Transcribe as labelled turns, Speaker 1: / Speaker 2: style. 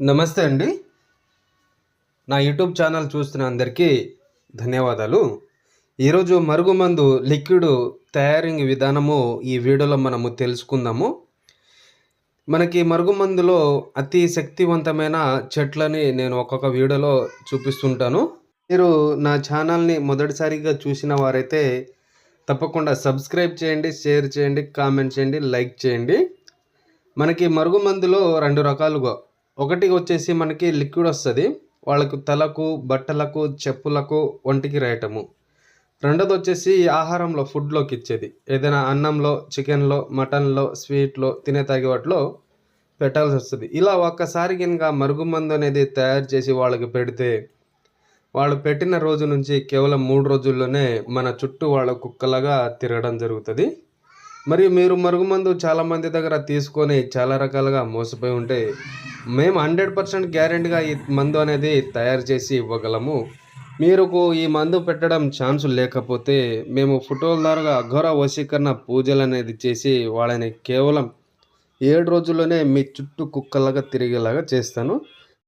Speaker 1: నమస్తే అండి. నా యూట్యూబ్ ఛానల్ చూస్తున్న అందరికీ ధన్యవాదాలు. ఈరోజు మరుగుమందు లిక్విడ్ తయారీ విధానము ఈ వీడియోలో మనము తెలుసుకుందాము. మనకి మరుగుమందులో అతి శక్తివంతమైన చెట్లని నేను ఒక్కొక్క వీడియోలో చూపిస్తుంటాను. మీరు నా ఛానల్‌ని మొదటిసారిగా చూసిన వారైతే తప్పకుండా సబ్స్క్రైబ్ చేయండి, షేర్ చేయండి, కామెంట్ చేయండి, లైక్ చేయండి. మనకి మరుగుమందులో 2 రకాలుగా ఒకటి వచ్చేసి మనకి లిక్విడ్ వస్తుంది, వాళ్ళకు తలకు, బట్టలకు, చెప్పులకు, ఒంటికి రాయటము. రెండోది వచ్చేసి ఆహారంలో ఫుడ్లోకి ఇచ్చేది, ఏదైనా అన్నంలో, చికెన్లో, మటన్లో, స్వీట్లో, తినే తాగే వాటిలో పెట్టాల్సి వస్తుంది. ఇలా ఒక్కసారి కనుక మరుగుమందు అనేది తయారు చేసి వాళ్ళకి పెడితే వాళ్ళు పెట్టిన రోజు నుంచి కేవలం 3 రోజుల్లోనే మన చుట్టూ వాళ్ళ కుక్కలాగా తిరగడం జరుగుతుంది. మరి మీరు మరుగుమందు చాలామంది దగ్గర తీసుకొని చాలా రకాలుగా మోసపోయి ఉంటే మేము 100% గ్యారెంటీగా ఈ మందు అనేది తయారు చేసి ఇవ్వగలము. మీకు ఈ మందు పెట్టడం ఛాన్స్ లేకపోతే మేము ఫోటోల ద్వారా అఘోర వశీకరణ పూజలు అనేది చేసి వాళ్ళని కేవలం 7 రోజుల్లోనే మీ చుట్టూ కుక్కలాగా తిరిగేలాగా చేస్తాను.